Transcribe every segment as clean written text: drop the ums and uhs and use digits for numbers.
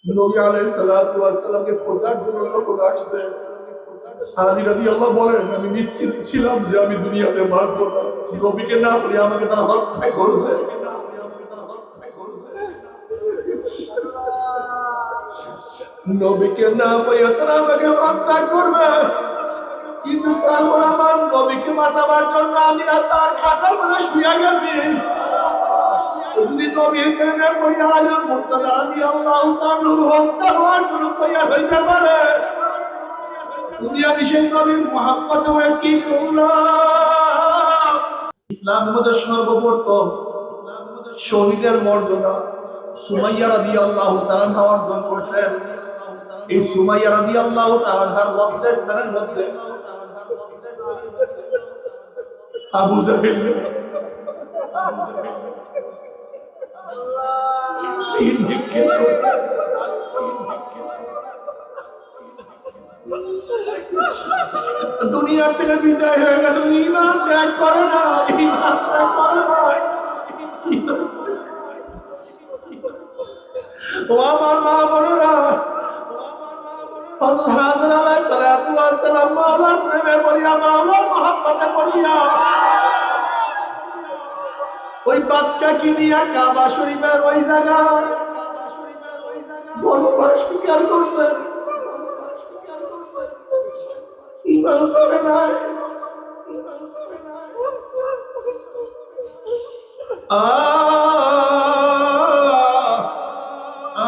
নবী আলাইহিস সালাতু ওয়াস সালামকে খোঁজার জন্য লোক আসছে। আলী রাদিয়াল্লাহু বলেন, আমি নিশ্চিত ছিলাম যে আমি দুনিয়াতে বাঁচব না, নবীকে না পেলে আমাকে তারা হত্যা করবে। নবীকে না পেয়ে তারা আমাকে হত্যা করবে, কিন্তু তারপর আমার নবীকে বাঁচাবার জন্য আমি আর তার খাটার মধ্যে শুয়ে গেছি। যদি নবীর প্রেমে পড়ি আলী মুর্তজা রাদিয়াল্লাহু তাআলা হত্যা হওয়ার জন্য তৈরি হইতে পারে, তুমি আমি সেই নবীর মুহাম্মদ বলে কি করলাম? ইসলামের মধ্যে সর্বপ্রথম শহীদের মর্যাদা সুমাইয়া রাদিয়াল্লাহু তাআলা অর্জন করছেন। এই সুমাইয়া রাদিয়াল্লাহু তাআলার লজ্জাস্থানের মধ্যে আবু জাহেল দুনিয়ার থেকে বিদায় হয়ে গেছে, ঈমান ত্যাগ করে না, ঈমান ত্যাগ করে না। ও আমার মা বোনেরা, হযরত হাজর আলাইহিস সালাতু ওয়াস সালাম মাওলার প্রেমে পড়িয়া, মাওলার মহব্বতে পড়িয়া ওই বাচ্চা কি নিয়ে কাবা শরীফের ওই জায়গায় বনবাস স্বীকার করছেন। ঈমান ছাড়ে নাই, ঈমান ছাড়ে নাই।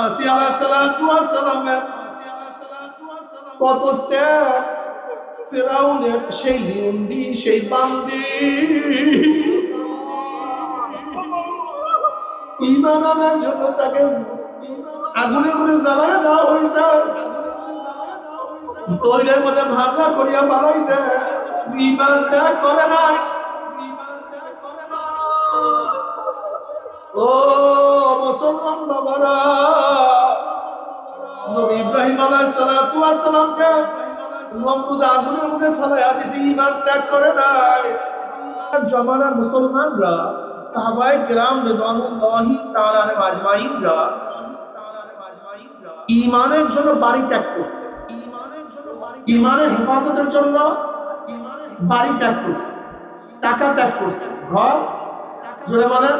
আসিয়া আলাইহিস সালাতু ওয়াস সালামের কত ত্যাগ, ফিরাউনের সেই লিন্ডি, সেই বান্দি ঈমান আনার জন্য তাকে আগুনের মধ্যে জ্বালায় দেওয়া হয়েছে, তৈলের মধ্যে ভাজা করিয়া বানাইছে, ঈমান ত্যাগ করে নাই। ও মুসলমান বাবারা, নবী ইব্রাহিম আলাইহিস সালাতু ওয়াস সালামকে নমরুদ আগুনের মধ্যে ফেলাইয়া দিয়েছে, ঈমান ত্যাগ করে নাই। জামানার মুসলমানরা সাহাবায়ে কেরাম রিদওয়ানুল্লাহি তাআলা আলাইহিম আজমাইনরা ঈমানের জন্য বাড়ি ত্যাগ করছে, ঈমানের হেফাজতের জন্য বাড়ি ত্যাগ করছে, টাকা ত্যাগ করছে, ঘর জোরে বলেন,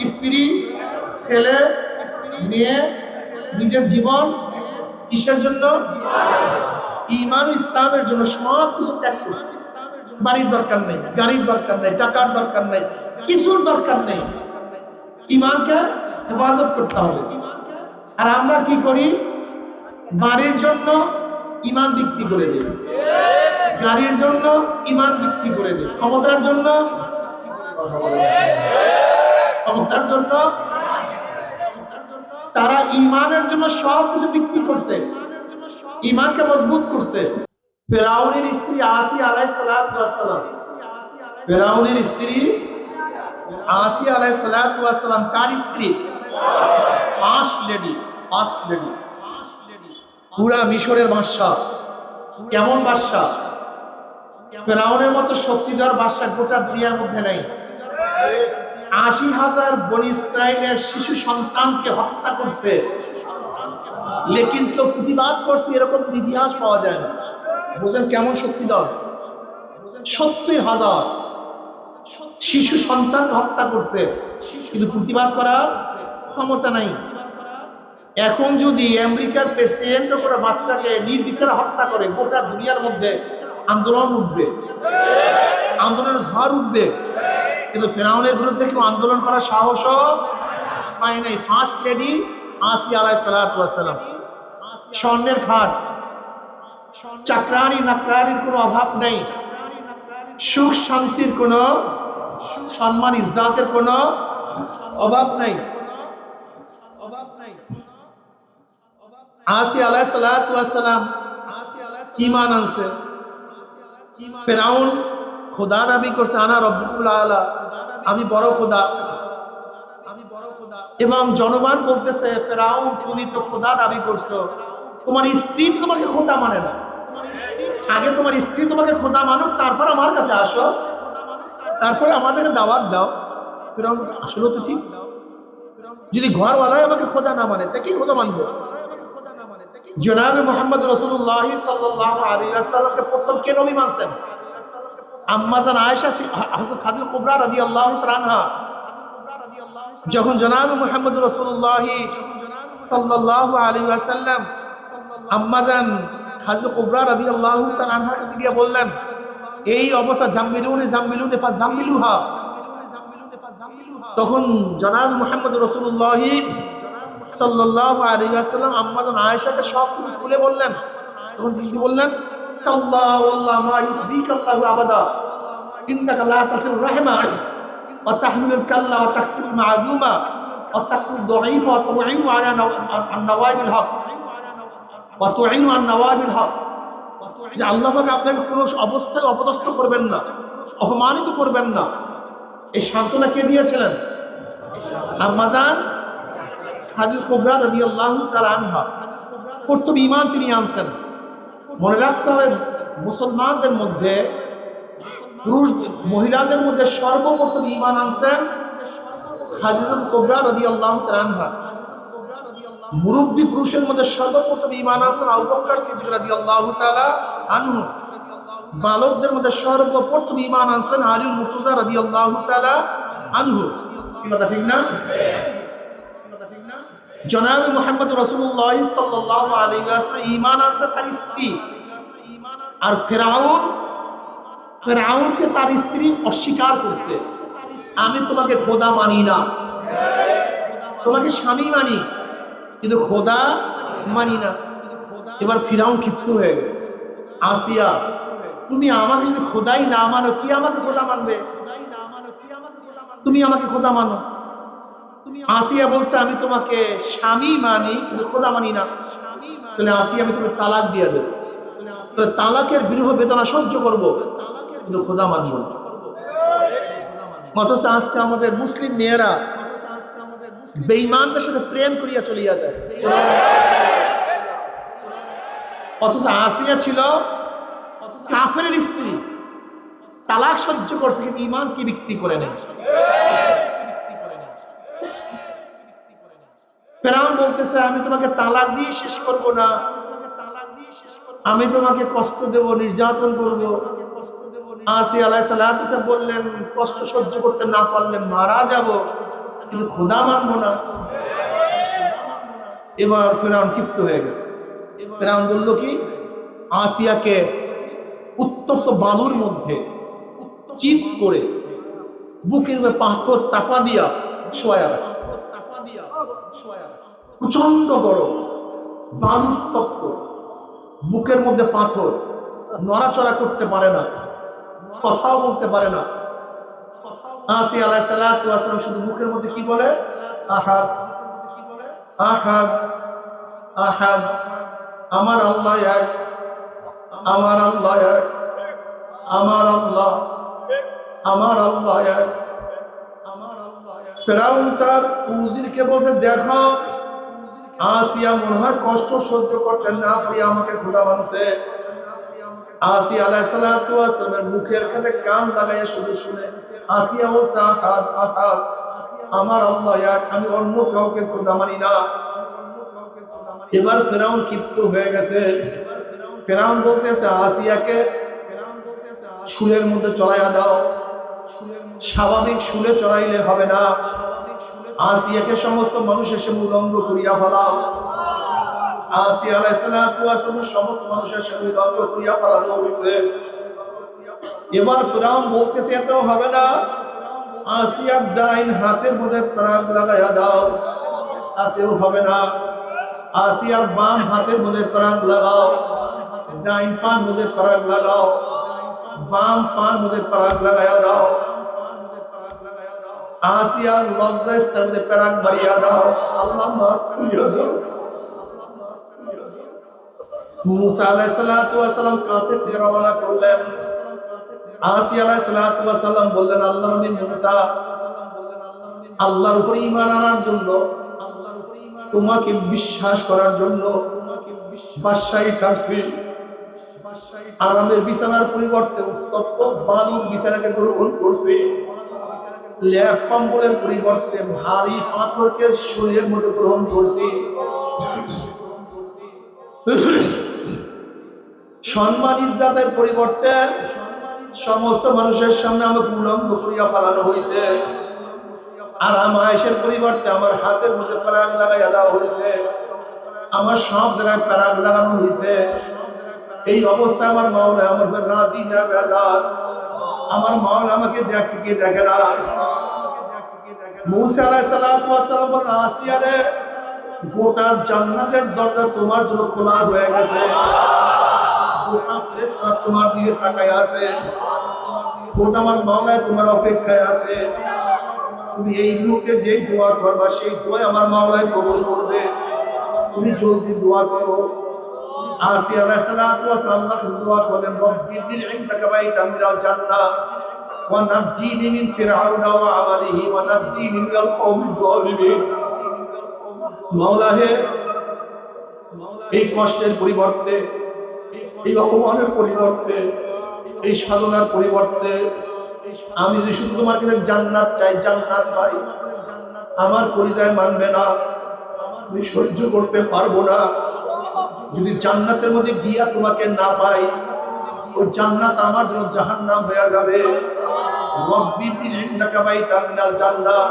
স্ত্রী, ছেলে, মেয়ে, নিজের জীবন, কিসের জন্য? ঈমান ইসলামের জন্য সব কিছু ত্যাগ করছে। বাড়ির দরকার নেই, গাড়ির দরকার নেই, টাকার দরকার নেই, কিছুর দরকার নেই, ঈমানকে হেফাজত করতে হবে। আর আমরা কি করি? বাড়ির জন্য ঈমান বিক্রি করে দিই, গাড়ির জন্য ঈমান বিক্রি করে দিই, ক্ষমতার জন্য, ক্ষমতার জন্য তারা ঈমানের জন্য সব কিছু বিক্রি করছে, ঈমানকে মজবুত করছে। ফিরাউনের স্ত্রী আসিয়া আলাইহিস সালাতু ওয়াস সালাম, ফিরাউনের স্ত্রী আসিয়া আলাইহিস সালাতু ওয়াস সালাম কার স্ত্রী? ফার্স্ট লেডি, ফার্স্ট লেডি, পুরা মিশরের বাদশা। কেমন বাদশা? ফিরাউনের মতো শক্তিধর বাদশা গোটা দুনিয়ার মধ্যে নাই। ৮০,০০০ বনি ইসরাইলের শিশু সন্তানকে হত্যা করছে, লেকিন কেউ প্রতিবাদ করছে এরকম ইতিহাস পাওয়া যায় না। বুঝেন কেমন শক্তিধর? ৭০,০০০ শিশু সন্তানকে হত্যা করছে, কিন্তু প্রতিবাদ করার ক্ষমতা নাই। এখন যদি আমেরিকার প্রেসিডেন্ট করে বাচ্চাকে নির্বিচারে হত্যা করে, গোটা দুনিয়ার মধ্যে আন্দোলন উঠবে, আন্দোলনের ঝড় উঠবে। কিন্তু ফিরাউনের বিরুদ্ধে কেউ আন্দোলন করার সাহসও পায় নাই। ফার্স্ট লেডি আসিয়া আলাইহিস সালাতু ওয়াস সালাম, স্বর্ণের খাট, চাকরানি নাকরানির কোনো অভাব নেই, সুখ শান্তির কোনো, সম্মান ইজ্জতের কোনো অভাব নাই, অভাব নাই। আসিয়া আলাইহিস সালাতু ওয়াস সালাম ঈমান আনছে। ফিরাউন খোদা দাবি করছে, আনা রব্বুকুল আলা, আমি বড় খোদা, আমি বড় খোদা। এবং জনগণ বলতেছে, ফিরাউন তুমি তো খোদা দাবি করছো, তোমার স্ত্রী তোমাকে খোদা মানে না, আগে তোমার স্ত্রী তোমাকে খোদা মানুক, তারপর আমার কাছে আসো, তারপরে আমাদেরকে দাওয়াত দাও। ফিরাউন আসলে তো ঠিক, যদি ঘরওয়ালাই আমাকে খোদা না মানে তা কি খোদা মানবো? জনাবে মুহাম্মদ রাসূলুল্লাহ সাল্লাল্লাহু আলাইহি ওয়াসাল্লামকে প্রথম কে নবী মানছেন? আম্মা জান আয়েশা হযরত খাদিজা কুবরা রাদিয়াল্লাহু তাআলা আনহা যখন জনাবে মুহাম্মদ রাসূলুল্লাহ সাল্লাল্লাহু আলাইহি ওয়াসাল্লাম আম্মা জান খাদিজা কুবরা রাদিয়াল্লাহু তাআলা আনহার কাছে গিয়ে বললেন, এই অবস্থা জাম্মিলুনি ফাজাম্মিলুহা। তখন জনাব মুহাম্মদ রাসূলুল্লাহ সাল্লাল্লাহু আলাইহি ওয়াসাল্লাম আম্মা জান আয়েশাকে সব কিছু খুলে বললেন। তখন তিনি বললেন, আল্লাহ ওয়াল্লাহ মা ইউযিকা আল্লাহু আবাদা ইন্নাকা লা তাসির রাহমা ওয়া তাহমিলুল কাল্লা ওয়া তাকসিবুল মা'দুমা ওয়া তাকফুদ দাঈফা ওয়া তু'ইনু আলা আন-নওয়াইবিল হক ওয়া তু'ইনু আন-নওয়াইবিল হক। যে আল্লাহ পাক আপনাকে কোনো অবস্থায় অপদস্থ করবেন না, অপমানিত করবেন না, এই সান্ত্বনা কে দিয়েছিলেন? আম্মা জান খাদিজা কুবরা রাদিয়াল্লাহু তাআলা আনহা। প্রথম ঈমান তিনি আনছেন। মনে রাখতে হবে, মুসলমানদের মধ্যে পুরুষ মহিলাদের মধ্যে সর্বপ্রথম ঈমান আনছেন খাদিজা কুবরা রাদিয়াল্লাহু তাআলা আনহা। মুরব্বী পুরুষের মধ্যে সর্বপ্রথম ঈমান আনছেন আবু বকর সিদ্দিক রাদিয়াল্লাহু তাআলা আনহু। বালকদের মধ্যে সর্বপ্রথম ঈমান আনছেন আলী মুর্তজা রাদিয়াল্লাহু তাআলা আনহু। কি কথা ঠিক না? জনাব মুহাম্মদ রাসূলুল্লাহ সাল্লাল্লাহু আলাইহি ওয়াসাল্লাম ঈমান আনছেন তার স্ত্রী। আর ফেরাউনকে তার স্ত্রী অস্বীকার করছে, আমি তোমাকে খোদা মানি না, তোমাকে স্বামী মানি কিন্তু খোদা মানি না। এবার ফিরাউন ক্ষিপ্ত হয়ে গেছে, আসিয়া তুমি আমাকে যদি খোদাই না মানো, কি আমাকে খোদা মানবে? তুমি আমাকে খোদা মানো। আসিয়া বলছে, আমি তোমাকে স্বামী মানি কিন্তু খোদা মানি না। তাহলে আসিয়া আমি তোমাকে তালাক দিয়ে দেবো, তালাকের বিরহ বেদনা সহ্য করবো কিন্তু খোদা মানব না। অথচ আজকে আমাদের মুসলিম মেয়েরা বেঈমানদের সাথে প্রেম করিয়া চলিয়া যায়। অথচ আসিয়া ছিল কাফেরের স্ত্রী, তালাক সহ্য করছে কিন্তু ঈমান কি বিক্রি করে নেয়। ফেরাউন বলতেছে, আমি তোমাকে তালাক দিয়ে শেষ করব না, আমি তোমাকে কষ্ট দেব, নির্যাতন করব। আসিয়া আলাইহিস সালাতু ওয়াস সালাম বললেন, কষ্ট সহ্য করতে না পারলে মারা যাব কিন্তু খোদা মানবো না। এবার ফেরাউন ক্ষিপ্ত হয়ে গেছে। ফেরাউন বলল কি, আসিয়াকে উত্তপ্ত বালুর মধ্যে চিপ করে বুকের মধ্যে পাথর চাপা দিয়া শোয়া রাখে। প্রচন্ড গরম, বালুর তপ্ত, বুকের মধ্যে পাথর, নড়াচড়া করতে পারে না, কথাও বলতে পারে না। আসিয়া আলাইহিস সালাতু ওয়াস সালাম শুধু মুখের মধ্যে কি বলে, আহাদ আহাদ আহাদ, আমার আল্লাহ এক, আমার আল্লাহ এক, আমার আল্লাহ, আমার আল্লাহ এক, আমার আল্লাহ এক। ফেরাউন তার উজিরকে বলছে, দেখো আসিয়া মনে হয় কষ্ট সহ্য করতে না পারি আমাকে খোদা মানছে। আসিয়া আলাইহিস সালাতু ওয়াস সালামের মুখের কাছে কান লাগাইয়া শুধু শুনে আসিয়া বলছে, আহাদ আহাদ, আমার আল্লাহ এক, আমি অন্য কাউকে খোদা মানি না। এবার ফেরাউন ক্ষিপ্ত হয়ে গেছে। ফেরাউন বলতেছে, আসিয়াকে শুলের মধ্যে চড়াইয়া দাও। স্বাভাবিক শুলে চড়াইলে হবে না, আসিয়াকে সমস্ত মানুষ এসে উলঙ্গ করিয়া ফেলাও। আসিয়া আলাইহিস সালাতু ওয়াস সালাম সমস্ত মানুষের সামনে উলঙ্গ করিয়া ফেলানো হয়েছে। এবার ফেরাউন বলতেছে, এতেও হবে না, আসিয়ার ডাইন হাতের মধ্যে পরাগ লাগাইয়া দাও। তাতেও হবে না, আসিয়ার বাম হাতের মধ্যে পরাগ লাগাও। ডাইন পান মধ্যে পরাগ লাগাও, বাম পান মধ্যে পরাগ লাগাইয়া দাও। আসিয়ার লজ্জা স্তরের মধ্যে পরাগ মারিয়া দাও। আল্লাহ মাফ করিয়া দাও। মুসা আলাইহিস সালাতু ওয়াস সালাম কাছে রওনা করলেন। আসিয়া আলাইহিস সালাতু ওয়াস সালাম বললেন, আল্লাহর নবী মুসা, আল্লাহর উপর ঈমান আনার জন্য, তোমাকে বিশ্বাস করার জন্য বাদশাহী ছাড়ছি। আরামের বিছানার পরিবর্তে উত্তপ্ত বালুর বিছানাকে গ্রহণ করছি। লেপ কম্বলের পরিবর্তে ভারী পাথরকে শরীরের মধ্যে গ্রহণ করছি। সম্মান ইজ্জতের পরিবর্তে সমস্ত মানুষের সামনে আমাকে উলঙ্গ করিয়া ফেলানো হয়েছে। আরাম আয়েশের পরিবর্তে আমার হাতের মধ্যে প্যারাগ লাগাইয়া দেওয়া হয়েছে। আমার সব জায়গায় প্যারাগ লাগানো হয়েছে। এই অবস্থায় আমার মাওলা আমার রাজি না বেজার। আমার মাওলা আমাকে দেখে কি দেখে না। মুসা আলাইহিস সালাতু ওয়াস সালাম বলেন, আসিয়া রে, গোটা জান্নাতের দরজা তোমার জন্য খোলা হয়ে গেছে। গোটা ফেরেশতারা তোমার দিকে তাকায় আছে। খোদা আমার মাওলা তোমার অপেক্ষায় আছে। তুমি এই মুহূর্তে যেই দোয়া করবা সেই দোয়া আমার মাওলা কবুল করবে। তুমি জলদি দোয়া করো। আসিয়া আলাইহিস সালাতু ওয়াস সালাম আল্লাহকে দোয়া করেন, রব্বি বিল ইনদাকা বাইতাম মিনাল জান্নাহ ওয়া নাজ্জিনি মিন ফিরআউনা ওয়া আমালিহি ওয়া নাজ্জিনি মিনাল কওমিজ যালিমিন। মাওলা হে, এই কষ্টের পরিবর্তে, এই অপমানের পরিবর্তে, এই সাধনার পরিবর্তে আমি যদি শুধু তোমার কাছে জান্নাত চাই, জান্নাত পাই, আমার পরিচয় মানবে না, আমি সহ্য করতে পারবো না। যদি জান্নাতের মধ্যে গিয়া তোমাকে না পাই, ওই জান্নাত আমার জন্য জাহান্নাম হয়ে যাবে। রব্বি বিল ইনদাকা বাইতাম মিনাল জান্নাহ,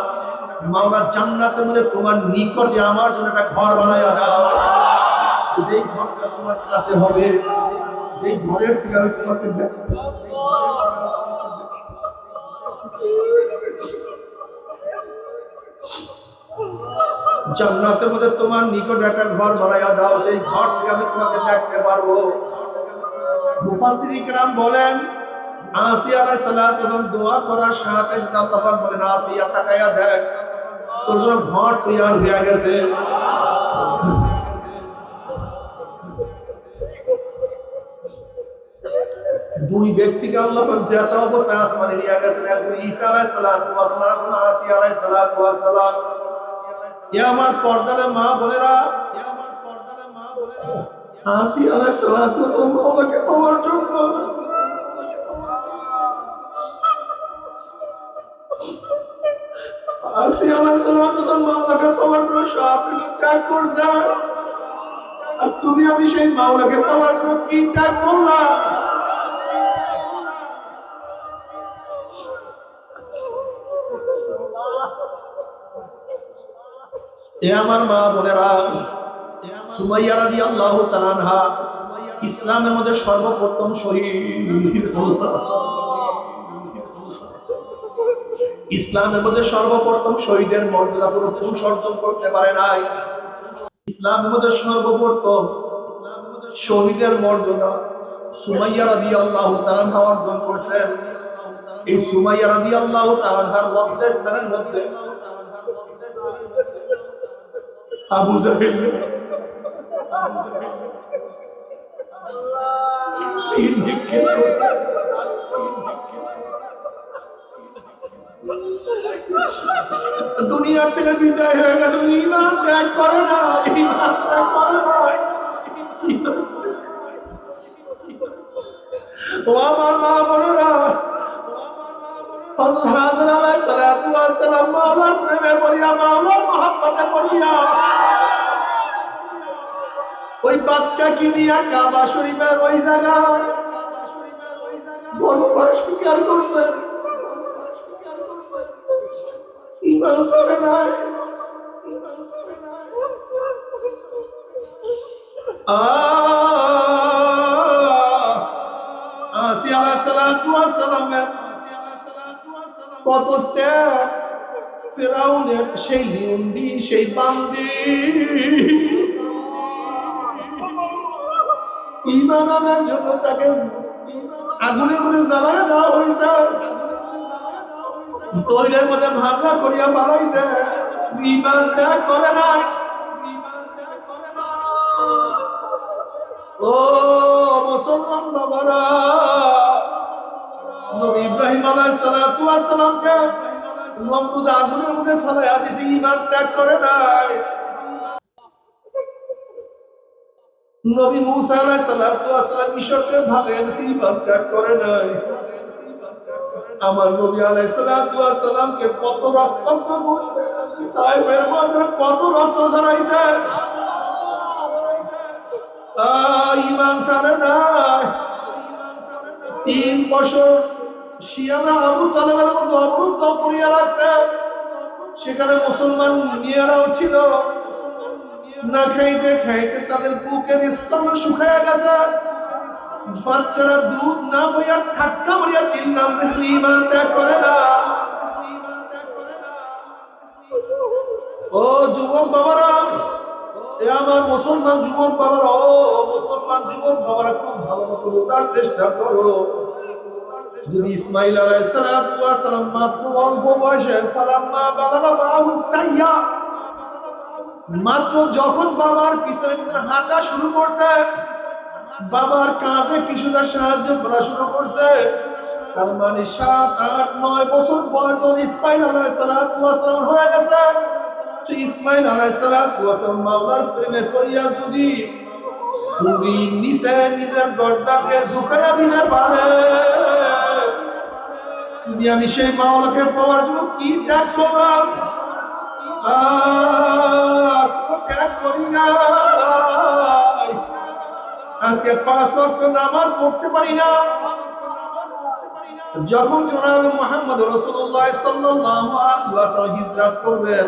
মাওলা জান্নাতের মধ্যে তোমার নিকটে আমার জন্য একটা ঘর বানায়া দাও। যেই ঘরটা তোমার কাছে হবে, যেই ঘরের থেকে আমি তোমাকে দেখব। জান্নাতের মধ্যে তোমার নিকট একটা ঘর বানায়া দাও, যেই ঘর থেকে আমি তোমাকে দেখতে পারবো। মুফাসসিরিন کرام বলেন, আসিয়া আলাইহিস সালাতু ওয়াস সালাম দোয়া করার সাথে সাথে আল্লাহ পাক বলেন, আসিয়া তাকায়া দেখ, তোর জন্য ঘর তৈরি হয়ে গেছে। দুই ব্যক্তিকে আল্লাহ পাক যেত অবস্থায় আসমানে নিয়ে গেছেন, একজন ঈসা আলাইহিস সালাতু ওয়াস সালাম, একজন আসিয়া আলাইহিস সালাতু ওয়াস সালাম। এ আমার পর্দালে মা বোনেরা, আসিয়া আলাইহিস সালাতু ওয়াস সালাম মাওলাকে পাওয়ার জন্য আসিয়া আলাইহিস সালাতু ওয়াস সালাম মাওলাকে পাওয়ার জন্য সব কিছু ত্যাগ করছে। আর তুমি আমি সেই মাওলাকে পাওয়ার জন্য কি ত্যাগ করলাম? এ আমার মা বোনেরা, সুমাইয়া রাদিয়াল্লাহু তাআলা আনহা ইসলামের মধ্যে সর্বপ্রথম শহীদ। ইসলামের মধ্যে সর্বপ্রথম শহীদের মর্যাদা কোনো পুরুষ অর্জন করতে পারে নাই। ইসলামের মধ্যে সর্বপ্রথম শহীদের মর্যাদা সুমাইয়া রাদিয়াল্লাহু তাআলা আনহা অর্জন করেছেন। এই সুমাইয়া রাদিয়াল্লাহু তাআলা আনহার লজ্জাস্থানের মধ্যে আবু জাহেল দুনিয়ার থেকে বিদায় হয়ে গেছে, ঈমান ত্যাগ করে না, ঈমান ত্যাগ করে না। ও আমার মা বোনেরা, হযরত হাজর আলাইহিস সালাতু ওয়াস সালাম মাওলার প্রেমে পড়িয়া, মাওলার মহব্বতে পড়িয়া ওই বাচ্চা কি নিয়ে কাবা শরীফের ওই জায়গায় বনবাস স্বীকার করছে। ঈমান ছাড়ে নাই, ঈমান ছাড়ে নাই। আসিয়া আলাইহিস সালাতু ওয়াস সালামের কত ত্যাগ, ফিরাউনের সেই লিউন্ডি, সেই বান্দি ঈমান আনার জন্য তাকে আগুনের মধ্যে জ্বালায় দেওয়া হয়েছে, তৈলের মধ্যে ভাজা করিয়া বানাইছে। ঈমান ত্যাগ করে নাই। ও মুসলমান বাবারা, নবী ইব্রাহিম আলাইহিস সালাতু ওয়াস সালামকে নমরুদ আগুনের মধ্যে ফেলাইয়া দিয়েছে, ঈমান ত্যাগ করে নাই। নবী মুসা আলাইহিস সালাতু ওয়াস সালাম মিশরকে ভাগাইয়া দিয়েছে, ঈমান ত্যাগ করে নাই। আমার নবী আলাইহিস সালাতু ওয়াস সালামকে কত রক্তাক্ত করছে, তাইফের ময়দানে কত রক্ত ঝরাইছে, ঈমান ছাড়ে নাই। 3 বছর শিয়ারা আবু তালেবের মতো অবরুদ্ধ করিয়া রাখছে, সেখানে মুসলমান মেয়েরাও ছিল, না খাইতে খাইতে তাদের বুকের স্তম্ভ শুকিয়ে গেছে, বাচ্চারা দুধ না বইয়া ঠাট্টা মারিয়া চিল্লাতেছে ঈমান ত্যাগ করে না। ও যুবক বাবারা, এ আমার মুসলমান যুবক বাবারা, ও মুসলমান যুবক বাবারা, খুব ভালো মতো বোঝার চেষ্টা করো। যদি ইসমাইল আলাইহিস সালাম মাত্র অল্প বয়সে ফালাম্মা বালাগা মাহু সাইয়া, মাত্র যখন বাবার পিছনে পিছনে হাঁটা শুরু করছে, বাবার কাজে কিছুটা সাহায্য করা শুরু করছে, তার মানে 7, 8, 9 বছর বয়স ইসমাইল আলাইহিস সালাম হয়ে গেছে। ইসমাইল আলাইহিস সালাম মাওলার প্রেমে পড়িয়া যদি ছুরির নিচে নিজের গর্দানকে ঝুঁকাইয়া দিতে পারে, তুমি আমি সেই মাওলাকে পাওয়ার জন্য কি ত্যাগ করলাম? ত্যাগ করি না। আজকে 5 ওয়াক্ত নামাজ পড়তে পারি না। যখন জনাবে মুহাম্মদ রাসূলুল্লাহ সাল্লাল্লাহু আলাইহি ওয়াসাল্লাম হিজরত করবেন,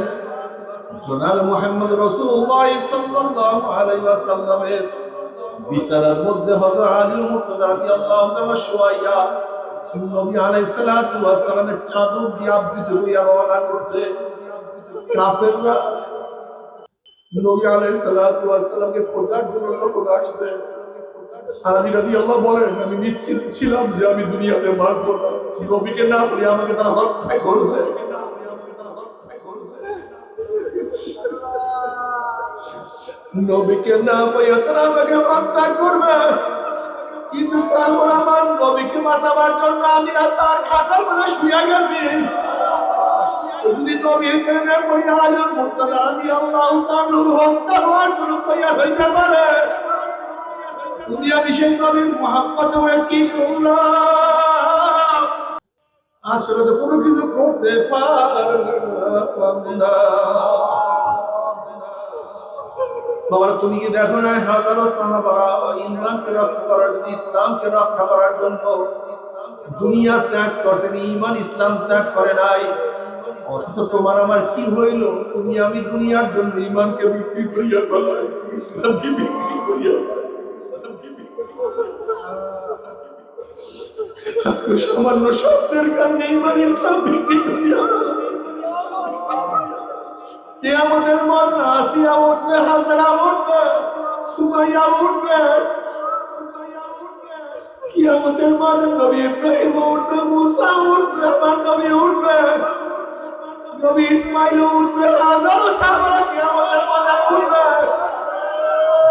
জনাবে মুহাম্মদ রাসূলুল্লাহ সাল্লাল্লাহু আলাইহি ওয়াসাল্লামের বিছানার মধ্যে হযরত আলী মুর্তজা রাদিয়াল্লাহু তাআলা শুয়াইয়া নবী আলাইহিস সালাতু ওয়াস সালামের চাদর দিয়ে আবৃত হইয়া রওনা করছে। কাফেররা নবী আলাইহিস সালাতু ওয়াস সালামকে খোঁজার জন্য লোক আসছে। আলী রাদিয়াল্লাহু বলেন, আমি নিশ্চিত ছিলাম যে আমি দুনিয়াতে বাঁচব না, নবীকে না পেলে আমাকে তারা হত্যা করবে। নবীকে না পেয়ে তারা আমাকে হত্যা করবে, কিন্তু তারপর আমার নবীকে বাঁচাবার জন্য আমি আর তার খাটার মধ্যে শুয়ে গেছি। যদি নবীর প্রেমে পড়ি আলী মুর্তজা রাদিয়াল্লাহু তাআলা হত্যা হওয়ার জন্য তৈরি হইতে পারে, তুমি আমি সেই নবীর মুহাব্বতে পড়ে কি করলাম? আসলে তো কোনো কিছু করতে পারলাম না। বাবা, তুমি কি দেখো না হাজারো সাহাবারা ঈমানকে রক্ষা করার জন্য, ইসলামকে রক্ষা করার জন্য দুনিয়া ত্যাগ করছেন, ঈমান ইসলাম ত্যাগ করে নাই। অথচ তোমার আমার কি হইল? তুমি আমি দুনিয়ার জন্য ঈমানকে বিক্রি করিয়া ফেলাই, ইসলামকে বিক্রি করিয়া আজকে সামান্য শব্দের কারণে ঈমান ইসলাম বিক্রি করিয়া কিয়ামতের মাঠে আসিয়া উঠবে, হাজরা উঠবে, সুমাইয়া উঠবে, কিয়ামতের মাঠে নবী ইব্রাহিম উঠবে, মুসা উঠবে, আমার নবী উঠবে, নবী ইসমাইল উঠবে, হাজারো সাহাবারা কিয়ামতের মাঠে উঠবে।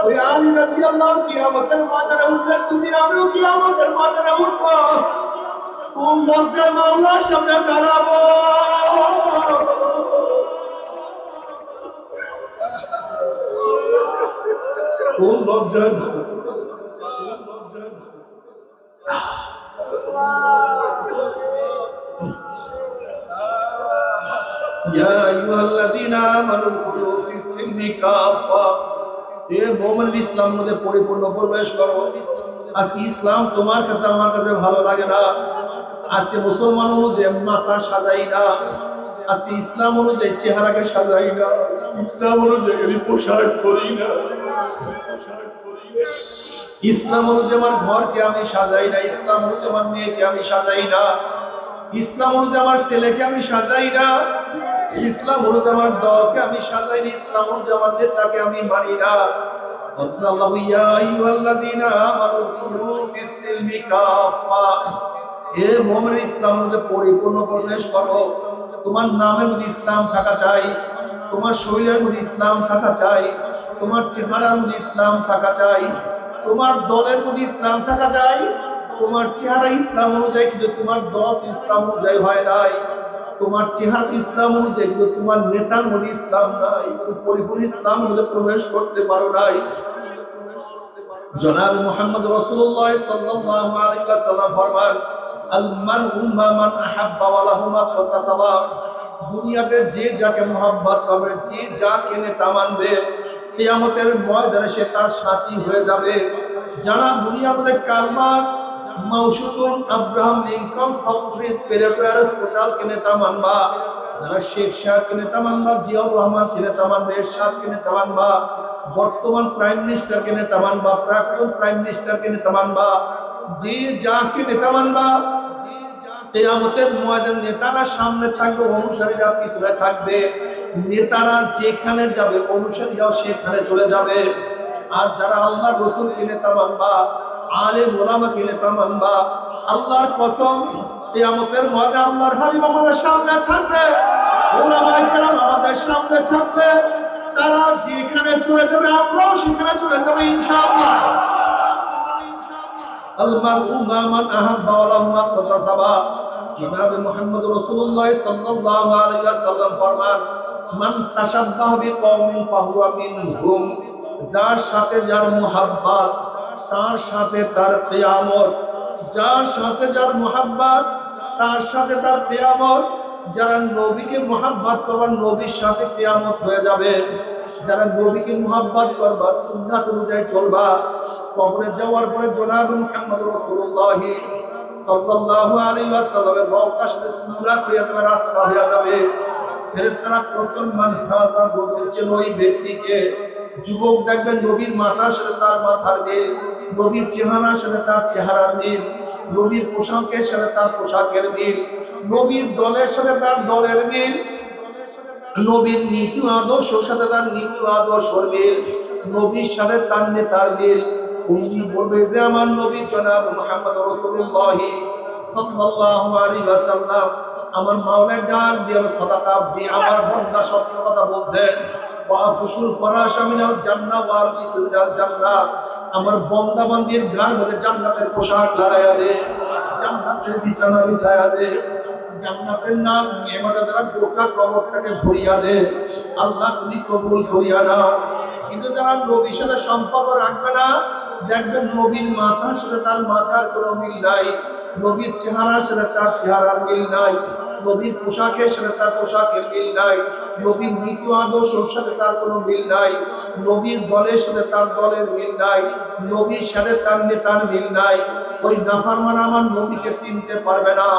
ওই আলী রাদিয়াল্লাহু কিয়ামতের মাঠে উঠবে, তুমি আমিও কিয়ামতের মাঠে উঠবো। কোন লজ্জায় মাওলার সামনে দাঁড়াবো? কোন লজ্জায় ইয়া আইয়ুহাল্লাযীনা আমানু দুখুলু ফিস-সিলমি কাফা, হে মুমিন ইসলামের মধ্যে পরিপূর্ণ প্রবেশ করো। আজকে ইসলাম তোমার কাছে আমার কাছে ভালো লাগে না, আজকে মুসলমান অনুযায়ী মাথা সাজাই না, আজকে ইসলাম অনুযায়ী চেহারাকে সাজাই না, ইসলাম অনুযায়ী পোশাক করি না, ইসলাম অনুযায়ী আমার ঘরকে আমি সাজাই না, ইসলাম অনুযায়ী আমার মেয়েকে আমি সাজাই না, ইসলাম অনুযায়ী আমার ছেলেকে আমি সাজাই না, ইসলাম অনুযায়ী আমার দলকে আমি সাজাই না, ইসলাম অনুযায়ী আমার নেতাকে আমি মানি না। আল্লাহু ইয়া আইয়ুহাল্লাযীনা আমানু দুখুলু ফিস-সিলমি কাফা, হে মুমিন ইসলামের মধ্যে পরিপূর্ণ প্রবেশ করো। তোমার নামের মধ্যে ইসলাম থাকা চাই, তোমার শরীরের মধ্যে ইসলাম থাকা চাই, তোমার চেহারার মধ্যে ইসলাম থাকা চাই, তোমার দলের মধ্যে ইসলাম থাকা চাই। তোমার চেহারা ইসলাম অনুযায়ী, কিন্তু তোমার দল ইসলাম অনুযায়ী হয় নাই। তোমার চেহারা ইসলাম অনুযায়ী, কিন্তু তোমার নেতার মধ্যে ইসলাম নাই। তুমি পরিপূর্ণ ইসলাম মধ্যে প্রবেশ করতে পারো নাই। জনাব মুহাম্মদ রাসূলুল্লাহ সাল্লাল্লাহু আলাইহি ওয়াসাল্লাম ফরমান, আল মারউ মা মান আহাব্বা ওয়া লাহু মা কাতাসাবা। দুনিয়াতে যে যাকে মোহাব্বত করবে, যে যা কেনে তা মানবে, কিয়ামতের ময়দানে সে তার সাথী হয়ে যাবে। যারা দুনিয়ার মধ্যে Karl Marx, Mao Zedong, Abraham Lincoln, Socrates, Plato, Aristotle কেনে তা মানবা, যারা শেখ সাহেব কেনে তা মানবা, জিয়াউর রহমান কেনে তা মানবা, এরশাদ কেনে তা মানবা, বর্তমান প্রাইম মিনিস্টার কেনে তা মানবা, প্রাক্তন প্রাইম মিনিস্টার কেনে তা মানবা, যে যাকে নেতা মানবা, কিয়ামতের ময়দানে নেতারা সামনে থাকবে, অনুসারীরা পিছনে থাকবে। নেতারা যেখানে যাবে অনুসারীরাও সেখানে চলে যাবে। আর যারা আল্লাহর রাসূলকে নেতা মানবা, আলেম ওলামাকে নেতা মানবা, আল্লাহর কসম কিয়ামতের ময়দানে আল্লাহর হাবিব আমাদের সামনে থাকবে, ওলামায়ে কেরাম আমাদের সামনে থাকবে। তারা যেখানে চলে যাবে আমরাও সেখানে চলে যাবে ইনশাআল্লাহ। আল মারউ মা মান আহাব্বা ওয়া লাহু মা কাতাসাবা। জনাব মুহাম্মদ রাসূলুল্লাহ সাল্লাল্লাহু আলাইহি ওয়াসাল্লাম ফরমান, মান তাশাব্বাহা বিকওমিন ফাহুয়া মিনহুম। যার সাথে যার মুহাব্বত, তার সাথে তার কিয়ামত। যার সাথে যার মুহাব্বত, তার সাথে তার কিয়ামত। যারা নবীকে মুহাব্বত করবে, নবীর সাথে কিয়ামত হয়ে যাবে। যারা নবীকে মুহাব্বত করবা, সুন্নাত অনুযায়ী চলবা, কবরে যাওয়ার পরে জনাব মুহাম্মদ রাসূলুল্লাহ সাল্লাল্লাহু আলাইহি ওয়াসাল্লামের রওজার সাথে সুরাত হয়ে যাবে, রাস্তা হয়ে যাবে। ফেরেশতারা প্রশ্ন মান হাযা, বলছেন ওই ব্যক্তিকে। যুবক দেখবেন নবীর মাথার সাথে তার মাথার মিল, নবীর চেহারার সাথে তার চেহারার মিল, নবীর পোশাকের সাথে তার পোশাকের মিল, নবীর দলের সাথে তার দলের মিল, নবীর নীতি আদর্শের সাথে তার নীতি আদর্শের মিল, নবীর সাথে তার নেতার মিল। উনি বলবে যে আমার নবী জনাব মুহাম্মদ রাসূলুল্লাহ সাল্লাল্লাহু আলাইহি ওয়াসাল্লাম, আমার মাওলানা ডাক দিয়ে সাদাকা দিয়ে আমার বান্দা সত্য কথা বলছে। ওয়া ফুসুল ফরাশা মিনাল জান্নাহ ওয়া আল জান্নাহ, আমার বান্দা বান্দির গার মধ্যে জান্নাতের পোশাক লাগায়া দে, জান্নাতের বিছানা বিছায়া দে, জান্নাতের নাম নিয়ামতের দ্বারা গোটা কবরটাকে ভরিয়া দে। আল্লাহ তুমি কবুল করিয়া নাও। কিন্তু যারা নবীর সাথে সম্পর্ক রাখবে না, দেখবেন নবীর মাথার সাথে তার মাথার কোনো মিল নাই, নবীর চেহারার সাথে তার চেহারার মিল নাই, নবীর পোশাকের সাথে তার পোশাকের মিল নাই, নবীর নীতি আদর্শের সাথে তার কোনো মিল নাই, নবীর দলের সাথে তার দলের মিল নাই, নবীর সাথে তার নেতার মিল নাই। ওই নাফরমান আমার নবীকে চিনতে পারবে না।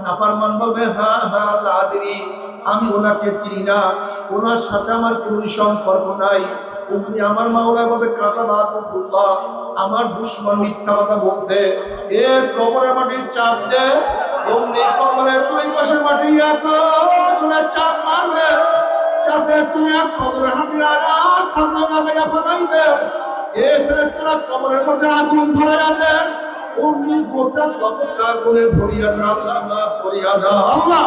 নাফরমান বলবে হ্যাঁ হ্যাঁ আল্লাহ আদরি, আমি ওনাকে চিনি না, ওনার সাথে আমার কোনো সম্পর্ক নাই। উনি আমার মাওলা বলবে কাযাবাতুল্লাহ, আমার দুশমন মিথ্যা কথা বলছে। এ কবরে মাটি চাপ দে, অমনি কবরের দুই পাশে মাটি এত জোরে চাপ মারবে, চাপের তুই কবরের হাঁটি আঘাত খাজা লাগাইয়া ফেলাইবে। এ ফেরেশতারা কবরের মধ্যে আগুন ধরাইয়া দে, অমনি গোটা কবরটা আগুনে ভরিয়া দে। আল্লাহ মাফ করিয়া দাও, আল্লাহ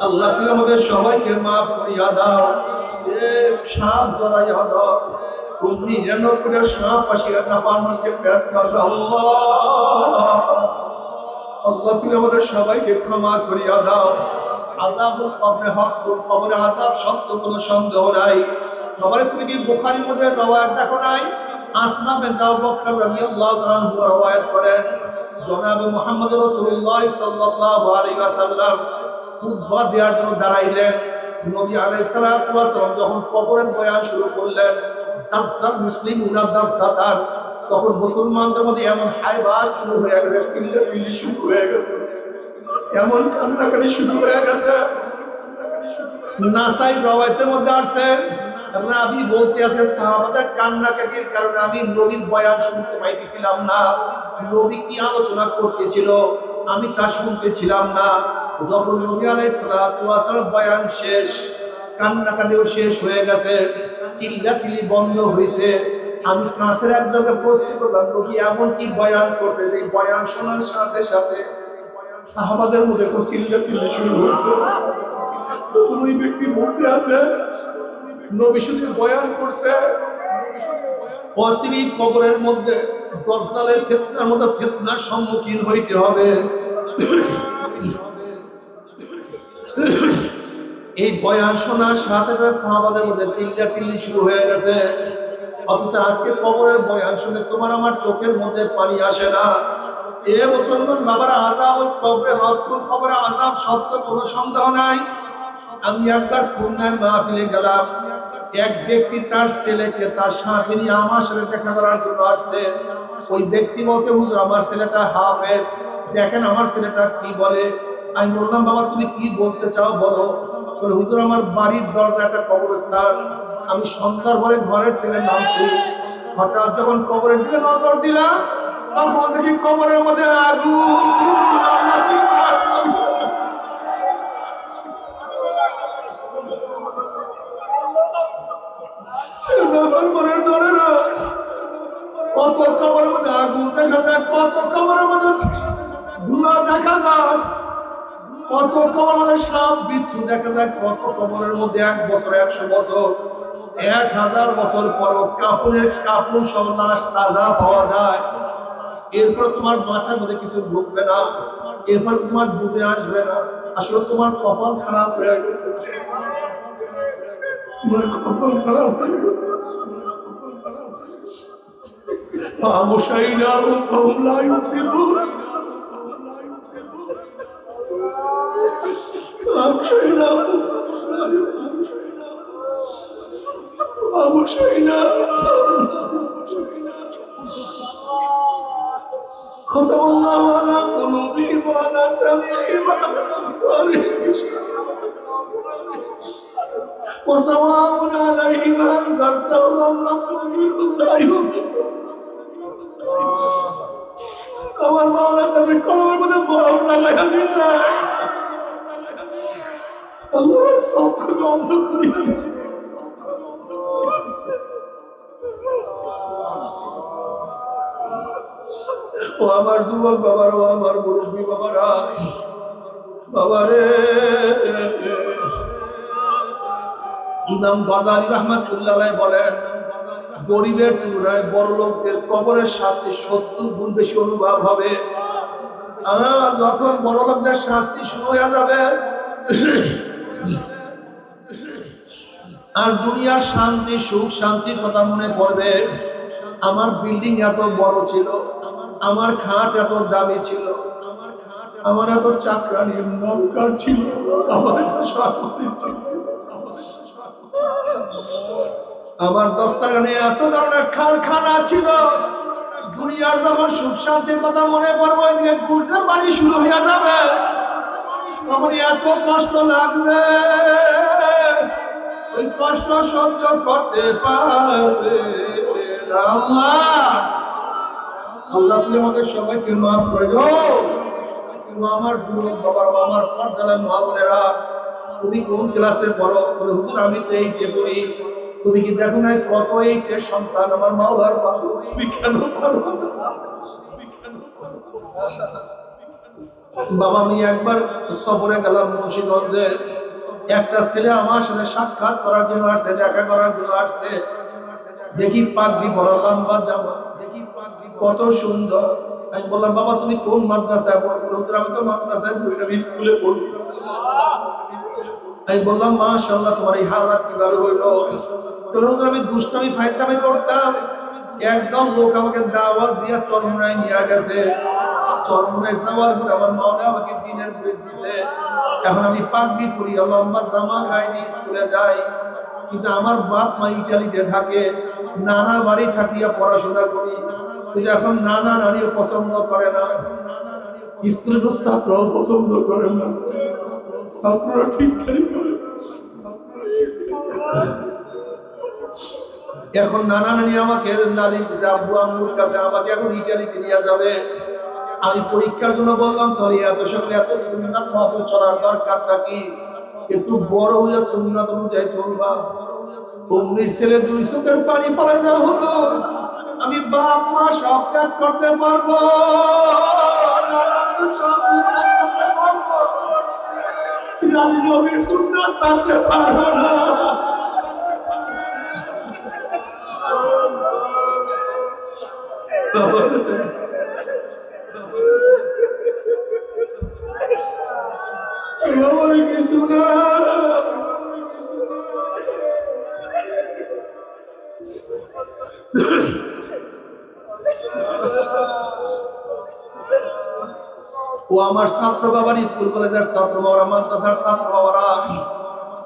আল্লাহ তুই আমাদের সবাইকে মাফ করিয়া দাও। সাপ জড়াইয়া দাও, তুমি যেন করে সাপ আসিয়া না পারমানকে পেশ কর। আল্লাহ আল্লাহ তুমি আমাদের সবাইকে ক্ষমা করিয়া দাও। আযাবুল কবরে হক, কবরে আযাব সত্য, কোনো সন্দেহ নাই। সবাই তুমি কি বুখারীর মধ্যে রওয়ায়াত দেখো নাই? আসমা বিনত আবু বকর রাদিয়াল্লাহু তাআলা আনহা রওয়ায়াত করেন, জনাব মুহাম্মদ রাসূলুল্লাহ সাল্লাল্লাহু আলাইহি ওয়াসাল্লাম খুতবা দেওয়ার জন্য দাঁড়াইলেন। নবী আলাইহিস সালাতু ওয়াস সালাম যখন কবরের বয়ান শুরু করলেন, দাজ্জাল মুসলিমুনা দাজ্জাতান, তখন মুসলমানদের মধ্যে এমন হাইবা শুরু হয়ে গেছে, চিল্লাচিল্লি শুরু হয়ে গেছে, এমন কান্নাকাটি শুরু হয়ে গেছে। নাসাই রওয়ায়াতের মধ্যে আসছে, রাবি বলতে আছে সাহাবাদের কান্নাকাটির কারণে আমি নবীর বয়ান শুনতে পাইতেছিলাম না, নবী কি আলোচনা করতেছিল আমি তা শুনতেছিলাম না। যখন নবী আলাইহিস সালাতু ওয়াস সালাম বয়ান শেষ, কান্নাকাটিও শেষ হয়ে গেছে, চিল্লাচিল্লি বন্ধ হয়েছে, আমি কাছের একজনকে প্রশ্ন করলাম নবী এমন কি বয়ান করছে যে বয়ান শোনার সাথে সাথে সাহাবাদের মধ্যে খুব চিল্লাচিল্লি শুরু হয়েছে। ওই ব্যক্তি বলতে আছে নবী শুধু বয়ান করছে, অচিরেই কবরের মধ্যে দাজ্জালের ফিতনার মতো ফিতনার সম্মুখীন হইতে হবে। এই বয়ান শোনার সাথে সাথে সাহাবাদের মধ্যে চিল্লাচিল্লি শুরু হয়ে গেছে। অথচ আজকে কবরের বয়ান শুনে তোমার আমার চোখের মধ্যে পানি আসে না, এ মুসলমান বাবারা, আযাব কবরে রসুল কবরে আযাব সত্য, কোনো সন্দেহ নাই। আমি একবার খুলনার মাহফিলে গেলাম, এক ব্যক্তি তার ছেলেকে তার সাথে নিয়ে আমার সাথে দেখা করার জন্য আসছে। ওই ব্যক্তি বলছে, হুজুর আমার ছেলেটা হাফেজ, দেখেন আমার ছেলেটা কি বলে। আমি বললাম, বাবা তুমি কি বলতে চাও বলো। বলে, হুজুর আমার বাড়ির দরজা একটা কবরস্থান, আমি সন্ধ্যার পরে ঘরের থেকে নামছি, হঠাৎ যখন কবরের দিকে নজর দিলাম তখন দেখি কবরের মধ্যে আগুন। কত কবরের মধ্যে আগুন দেখা যায়, কত কবরের মধ্যে ধোঁয়া দেখা যায়, কত কবরের মধ্যে সাপ বিচ্ছু দেখা যায়, কত কবরের মধ্যে 1 বছর 100 বছর 1000 বছর পরও কাপড়ের কাপড় সহ লাশ তাজা পাওয়া যায়। এরপর তোমার মাথার মধ্যে কিছু ঢুকবে না, এরপর তোমার বুঝে আসবে না আসলে তোমার কপাল খারাপ হয়ে গেছে, তোমার কপাল খারাপ হয়ে গেছে। فأغشيناهم فهم لا يبصرون فأغشيناهم ختم الله على قلوبهم وعلى سمعهم وعلى أبصارهم وسواء عليهم أنذرتهم أم لم تنذرهم لا يؤمنون। আমার মাওলা তাদের কলমের মধ্যে মোহর লাগাইয়া দিয়েছে, আল্লাহর চক্ষুকে অন্ধ করিয়া দিয়েছে। ও আমার যুবক বাবারা, ও আমার মুরব্বী বাবারা, বাবারে, ইমাম গাযালী রাহমাতুল্লাহ আলাইহি বলেন, গরিবের তুলনায় বড় লোকদের কবরের শাস্তি 70 গুণ বেশি অনুভব হবে। যখন বড় লোকদের শাস্তি শুরু হয়ে যাবে আর দুনিয়ার শান্তি সুখ শান্তির কথা মনে পড়বে, আমার বিল্ডিং এত বড় ছিল, আমার খাট এত দামি ছিল, আমার এত চাকরানির নৌকা ছিল, আমার এত সম্পত্তি ছিল, আমার দস্তারখানে এত ধরনের কারখানা ছিল। দুনিয়ার যখন সুখ শান্তির কথা মনে পড়বে, ওইদিকে গুর্জের বাড়ি শুরু হয়ে যাবে, তখন এত কষ্ট লাগবে, ওই কষ্ট সহ্য করতে পারবে না। আল্লাহ তুমি আমাদের সবাইকে মাফ করে দাও। আমার যুবক বাবারা, আমার পর্দায় মা বোনেরা, তুমি কোন ক্লাসে পড়ো? বলে, হুজুর আমি তো 8-এ পড়ি। তুমি কি দেখো না কত 8-এর সন্তান আমার মাওলার পাশে, তুমি কেন পারবে না? বাবা আমি একবার সফরে গেলাম মুন্সিগঞ্জে, একটা ছেলে আমার সাথে সাক্ষাৎ করার জন্য আসছে, দেখা করার জন্য আসছে। দেখি পাগড়ি বড় লম্বা জামা, দেখি পাগড়ি কত সুন্দর। আমি বললাম, বাবা তুমি কোন মাদ্রাসায় পড়ো? আমি তো মাদ্রাসায় পড়ি না, স্কুলে পড়ি। আমি বললাম, মাশাআল্লাহ তোমার এই হালাত কিভাবে হইলো? আমি দুষ্টামি ফাইজলামি করতাম, একদম লোক আমাকে দাওয়াত দিয়া চরমনায় নিয়ে গেছে। চরমনায় যাওয়ার পর আমার মাওলা আমাকে দ্বীনের বুঝ দিয়েছে। এখন আমি পাগড়ি পরি, লম্বা জামা গায়ে দিয়ে স্কুলে যাই, কিন্তু আমার বাপ মা ইটালিতে থাকে, নানা বাড়ি থাকিয়া পড়াশোনা করি, কিন্তু এখন নানা নানিও পছন্দ করে না, স্কুলের ছাত্রও পছন্দ করে না, ছাত্ররা ঠিক করে। এখন নানা নানি আমাকে নালিশ দিছে, আব্বু আম্মুর কাছে আমাকে এখন ইটালিতে নিয়ে যাবে। আমি পরীক্ষার জন্য বললাম, তোর এত সকালে এত সুন্নাত মতো চলার দরকারটা কি? একটু বড় হইয়া সুন্নাত অনুযায়ী চলবা। অমনি ছেলে 2 চোখের পানি পালাই না, হুজুর আমি বাপ মা সব ত্যাগ করতে পারবো, আমি নবীর সুন্নাত ছাড়তে পারবো না। আমার কিছু না, ও আমার ছাত্র বাবার, স্কুল কলেজের ছাত্র বাবারা, মাদ্রাসার ছাত্র বাবারা,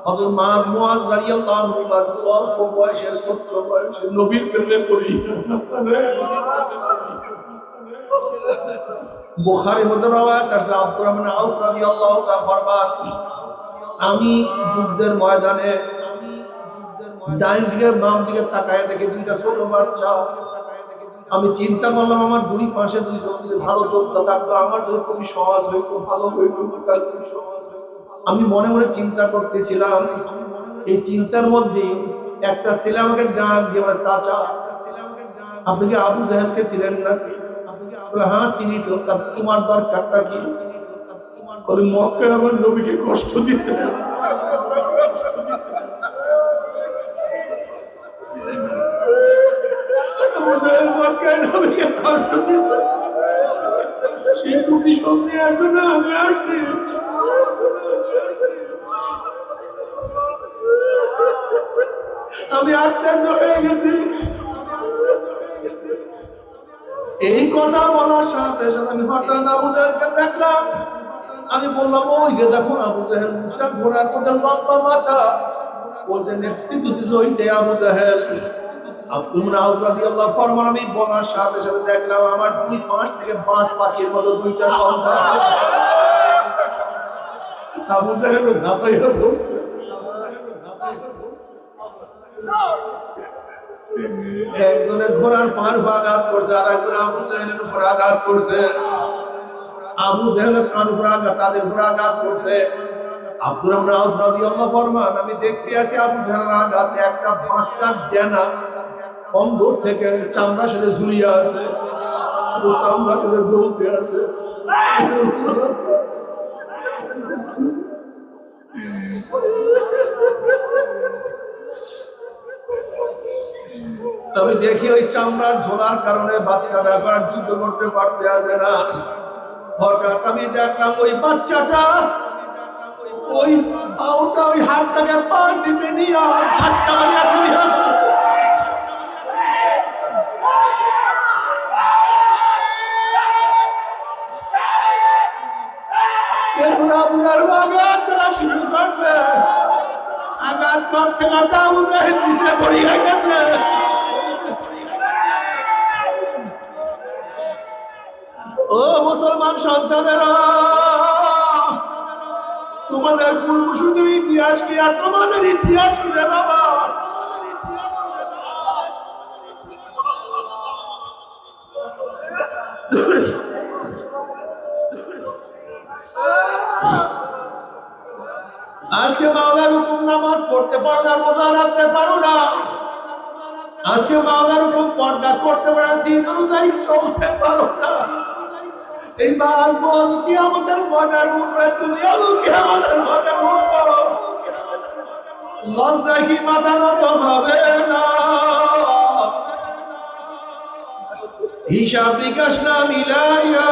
হযরত মুআজ রাদিয়াল্লাহু আনহু অল্প বয়সে, ছোট্ট বয়সে নবীর প্রেমে পড়ি। বুখারীর মধ্যে রওয়ায়াত আছে, আব্দুর রহমান আউফ রাদিয়াল্লাহু তাআলা ফরমান, আমি যুদ্ধের ময়দানে ডাইন দিকে বাম দিকে তাকায় দেখে দুইটা ছোট বাচ্চা। আমি চিন্তা করলাম আমার দুই পাশে দুইজন যদি ভালো যোদ্ধা থাকতো আমার জন্য খুবই সহজ হইতো, ভালো হইতো। আমি মনে মনে চিন্তা করতেছিলাম, এই চিন্তার মধ্যে একটা ছেলে আমাকে ডাক দিয়ে বলে, চাচা আপনি কি আবু জাহেলকে ছিলেন নাকি? হ্যাঁ চিনি তো। তোমার দরকারটা কি? মক্কায় আমার নবীকে কষ্ট দিছে। সেই প্রতিশোধ নেওয়ার জন্য আমি আসছি। আমি আশ্চর্য হয়ে গেছি। এই কথা বলার সাথে সাথে আমি হঠাৎ আবু জাহেলকে দেখলাম। আমি বললাম, ওই যে দেখুন আবু জাহেল, মুসা ঘোড়ার মধ্যে লম্বা মাথা, ও যে নেতৃত্ব দিচ্ছে ওইটাই আবু জাহেল। আব্দুর আউফ রাদিয়াল্লাহু ফরমান, আমি বলার সাথে সাথে দেখলাম আমার দুই পাশ থেকে বাঁশ পাখির মতো দুইটা সন্তান। আবু জাহেল ঝাঁপাইয়া পড়ছে। একজনে ঘোড়ার পার আঘাত করছে, আর একজন আবু জাহেলের উপর আঘাত করছে। আবু জাহেলের কান উপর আঘাত, তাদের উপর আঘাত করছে। আব্দুর রহমান আউফ রাদিয়াল্লাহু ফরমান, আমি দেখতে আছি আবু জাহেলের আঘাতে একটা বাচ্চার ডেনা অঙ্গর থেকে চামড়ার সাথে ঝুলিয়ে আছে, শুধু চামড়ার সাথে ঝুলতে আছে। আমি দেখি ওই চামড়ার ঝোলার কারণে বাচ্চাটা এখন যুদ্ধ করতে পারতে আছে না। হঠাৎ আমি দেখলাম ওই বাচ্চাটা ওই পাউটা ওই হাতটাকে পার নিচে নিয়ে ছাট্টা মারি আছে। এরপর আবুজার আঘাত করা শুরু করছে। আঘাত করতে করতে আবুজার নিচে পড়িয়ে গেছে। ও মুসলমান সন্তানেরা, তোমাদের পূর্বসূরীদের ইতিহাস কি আর তোমাদের ইতিহাস কি রে বাবা? আজকে মাওলার হুকুম নামাজ পড়তে পারো না, রোজা রাখতে পারো না। আজকে মাওলার হুকুম পর্দা করতে পারো না, দিন অনুযায়ী চলতে পারো না। এই মাস বল কি আমাদের মনের উপরে, তুমি আলো কি আমাদের মনের উপর, লজ্জা কি মাথা নত হবে না? হিসাব নিকাশ না মিলাইয়া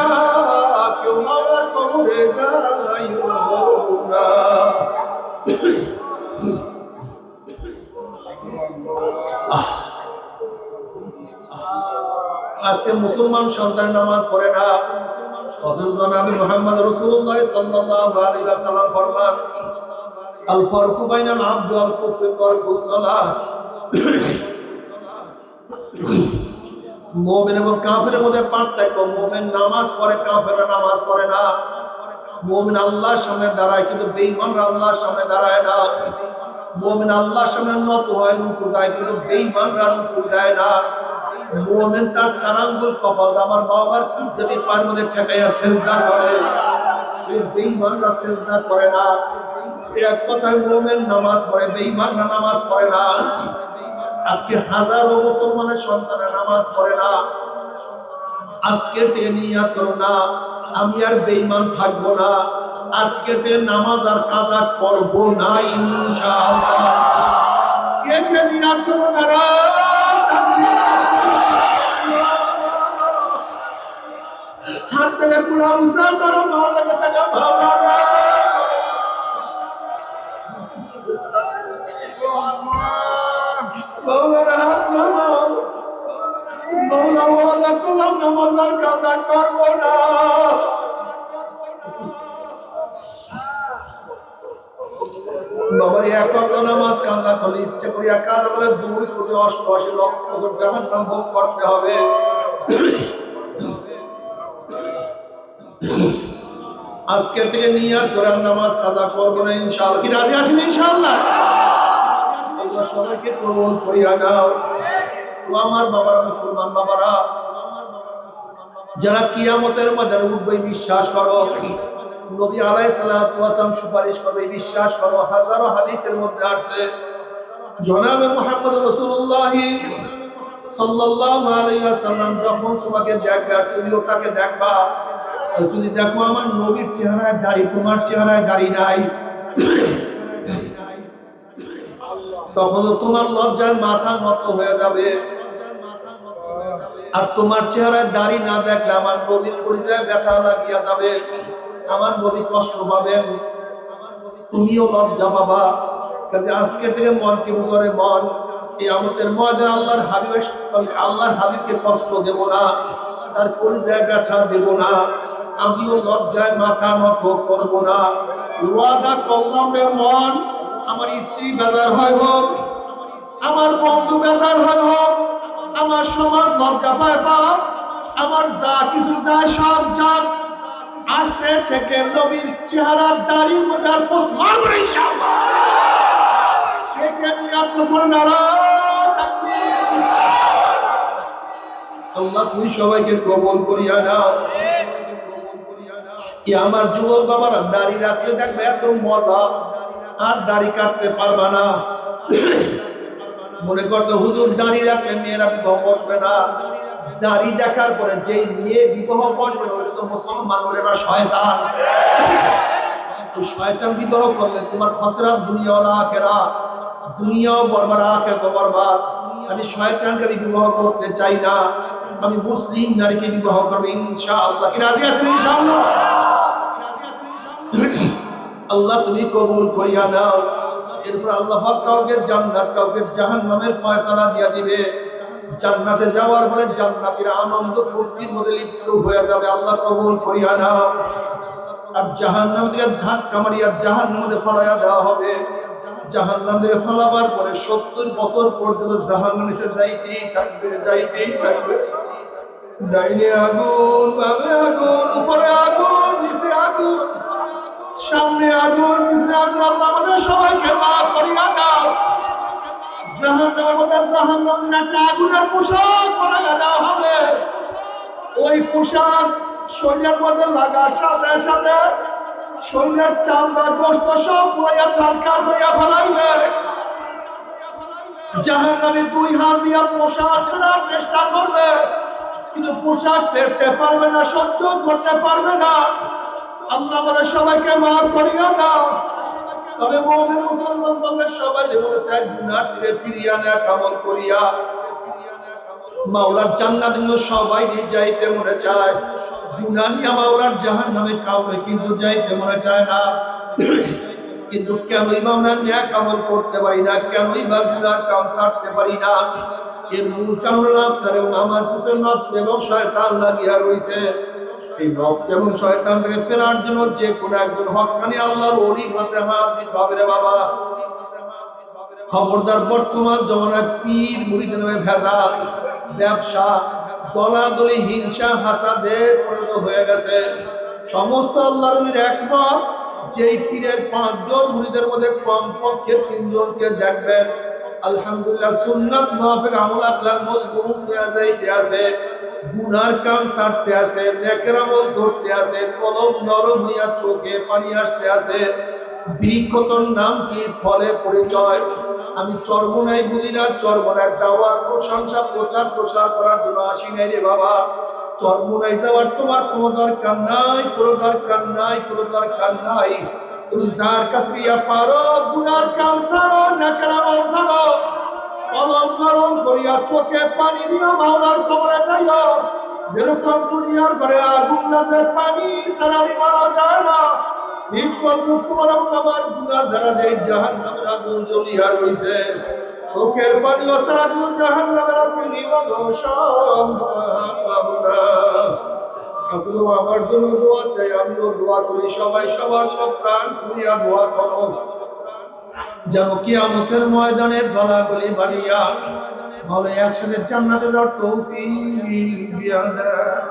কেউ মাওলার কবরে যাইও না। আজকে মুসলমান সন্তান নামাজ পড়ে না, অথচ নবী মুহাম্মদ রাসূলুল্লাহ সাল্লাল্লাহু আলাইহি ওয়াসাল্লাম ফরমান, আল ফারকু বাইনাল আবদি ওয়াল কুফরি তারকুস সালাহ। মুমিন এবং কাফেরের মধ্যে পার্থক্য, মুমিন নামাজ পড়ে, কাফেররা নামাজ পড়ে না। মুমিন আল্লাহর সামনে দাঁড়ায়, কিন্তু বেঈমানরা আল্লাহর সামনে দাঁড়ায় না। মুমিন আল্লাহর সামনে নত হয়, রুকু দেয়, কিন্তু বেঈমানরা রুকু দেয় না। মুমিন তার কারাঙ্গুল কপাল আমার মাওলার কুদরতি পায়ের মধ্যে ঠেকাইয়া সিজদা করে, বেঈমানরা সিজদা করে না। এক কথায় মুমিন নামাজ পড়ে, বেঈমানরা নামাজ পড়ে না। আজকে হাজারো মুসলমানের সন্তানরা নামাজ পড়ে না। আজকের থেকে নিয়াত করো না আমি আর বেঈমান থাকবো না, আজকের থেকে নামাজ আর কাজা করব না ইনশাআল্লাহ। কে কে নিয়াত করো না রে? হাত থেকে পুরা উঁচা করো, মাওলাকে টাকা ভাবা। মাওলার হাত নামাও, মাওলা ওয়াদা করলাম নামাজ আর কাজা করবো না। বাবার এক ওয়াক্ত নামাজ কাজা করলে ইচ্ছে করি এক কাজা করে 2 কোটি 88 লক্ষ জাহান্নাম ভোগ করতে হবে। আজকের থেকে নিয়াত করে নামাজ কাজা করবো না ইনশাআল্লাহ। কি রাজি আছেন ইনশাআল্লাহ? আল্লাহ সবাইকে কবুল করিয়া নাও। আমার বাবারা মুসলমান বাবারা, যারা কিয়ামতের ময়দানে উঠবে বিশ্বাস করো, নবী আলাইহিস সালাতু ওয়াস সালাম সুপারিশ করবে বিশ্বাস করো। হাজারো হাদিসের মধ্যে আছে জনাবে মুহাম্মদ রাসূলুল্লাহ সাল্লাল্লাহু আলাইহি ওয়াসাল্লাম যখন তোমাকে দেখবে তুমিও তাকে দেখবা। যদি দেখো আমার নবীর চেহারায় দাড়ি, তোমার চেহারায় দাড়ি নাই, তখন তোমার লজ্জায় মাথা নত হয়ে যাবে। আর তোমার চেহারায় দাড়ি না দেখলে আমার নবীর পরিচয় ব্যথা লাগিয়া যাবে, আমার নবী কষ্ট পাবেন, তুমিও লজ্জা পাবা। কাজে আজকে থেকে মনকে বুঝরে মন কিয়ামতের ময়দানে আল্লাহর হাবিবকে কষ্ট দেব না, তার পরিচয় ব্যথা দেব না, আমিও লজ্জায় মাথা নত করবো না। ওয়াদা করলাম মন, আমার স্ত্রী বেজার হয় হোক, আমার বন্ধু বেজার হয় হোক, আমার সমাজ লজ্জা পায় পাক, আমার যা কিছু যায় সব যাক, আজকে থেকে নবীর চেহারার দাড়ির মধ্যে আর পোষ মারবো না ইনশাআল্লাহ। সেখানে আপনার নারাজ তাকবীর। আল্লাহ তুমি সবাইকে কবুল করিয়া নাও। আমার যুবক বাবারা দাড়ি রাখলে দেখবে এত মজা, আর দাড়ি কাটতে পারবা না। মনে করতো হুজুর দাড়ি রাখলে মেয়েরা বিবাহ বসবে না। দাড়ি দেখার পরে যে মেয়ে বিবাহ বসবে না, ওটা তো মুসলমান, ওরা শয়তান। শয়তান বিবাহ করলে তোমার খসরাত দুনিয়াওয়ালা আখেরা, দুনিয়াও বরবাদ আখিরাতও বরবাদ। আমি শয়তানকে বিবাহ করতে চাই না, আমি মুসলিম নারীকে বিবাহ করব ইনশাআল্লাহ। কি রাজি আছেন ইনশাআল্লাহ? আল্লাহ তুমি কবুল করিয়া নাও। এরপর আল্লাহ পাক কাউকে জান্নাত কাউকে জাহান্নামের ফয়সালা দিয়া দিবে। জান্নাতে যাওয়ার পরে জান্নাতের আনন্দ ফুর্তির মধ্যে লিপ্ত হয়ে যাবে। আল্লাহ কবুল করিয়া নাও। আর জাহান্নাম থেকে ধাক্কা মারিয়া জাহান্নামে ফলাইয়া দেওয়া হবে। জাহান্নাম থেকে ফলাবার পরে 70 বছর পর্যন্ত জাহান্নাম নিচে যাইতেই থাকবে, যাইতেই থাকবে। ডাইনে আগুন, বামে আগুন, উপরে আগুন, নিচে আগুন, সামনে আগুন, পিছনে আগুন। আল্লাহ আমাদের সবাইকে মাফ করিয়া দাও। জাহান্নামের মধ্যে জাহান্নামের একটা আগুনের পোশাক পরাইয়া দেওয়া হবে। ওই পোশাক শরীরের মধ্যে লাগার সাথে সাথে শরীরের চামড়া গোশত সব পরাইয়া সরকার হইয়া ফেলাইবে। জাহান্নামে 2 হাত দিয়া পোশাক ছেড়ার চেষ্টা করবে, কিন্তু পোশাক ছেড়তে পারবে না, সহ্য করতে পারবে না। আল্লাহ আমাদের সবাইকে মাফ করিয়া দাও। তবে মুমিন মুসলমান বলতে সবাই মনে চায় গুনাহ থেকে ফিরিয়া না আমল করিয়া মাওলার জান্নাতে সবাই যাইতে মনে চায়। গুনাহ নিয়ে মাওলার জাহান্নামে কাউকে কিন্তু যাইতে মনে চায় না। কিন্তু কেনই বা আমরা নেক আমল করতে পারি না, কেনই বা গুনার কাম ছাড়তে পারি না? এর মূল কারণ আপনার এবং আমার পিছনে নফস এবং শয়তান লাগিয়া রয়েছে। এই নফস এবং শয়তান থেকে ফেরার জন্য যে কোনো একজন হক্কানি আল্লাহর ওলি হাতে হাত দিতে হবে রে বাবা। খবরদার, বর্তমান জমানায় পীর মুরিদের নামে ভেজাল, ব্যবসা, দলাদলি, হিংসা, হাসাদে পরিণত হয়ে গেছে। সমস্ত আল্লাহর ওলির একমত, যেই পীরের 5 জন মুরিদের মধ্যে কমপক্ষে 3 জনকে দেখবেন আলহামদুলিল্লাহ সুন্নাত মুআফিক আমল আখলাক মজবুত হয়ে যাইতে আছে, গুনার কাম ছাড়তে আছে, নেকের আমল ধরতে আছে, কলব নরম হইয়া চোখে পানি আসতে আছে। বৃক্ষতর নাম কি, ফলে পরিচয়। আমি চরমোনাই বুঝি না, চরমোনার দাওয়াত প্রশংসা প্রচার প্রসার করার জন্য আসি নাই রে বাবা। চরমোনাই যাওয়ার তোমার কোনো দরকার নাই, কোনো দরকার নাই, কোনো দরকার নাই। তুমি যার কাছে গিয়া পারো গুনার কাম ছাড়ো, নেকের আমল ধরো, কলম নরম করিয়া চোখে পানি নিয়ে মাওলার কবরে যাইও। যেরকম দুনিয়ার ঘরে আগুন লাগলে পানি ছাড়া মারা যায় না, ঠিক তোমার আমার গুনার দ্বারা যে জাহান্নামের আগুন জ্বলিয়া রয়েছে, চোখের পানি ছাড়া যদি জাহান্নামের আগুন নিভানো সম্ভব না। আসলে আমার জন্য দোয়া চাই, আমিও দোয়া করি, সবাই সবার জন্য প্রাণ খুলিয়া দোয়া করো। যেন কিয়ামতের ময়দানে গলাগলি বাড়িয়া বলে একসাথে জান্নাতে যাওয়ার তৌফিক দিয়া দেয়।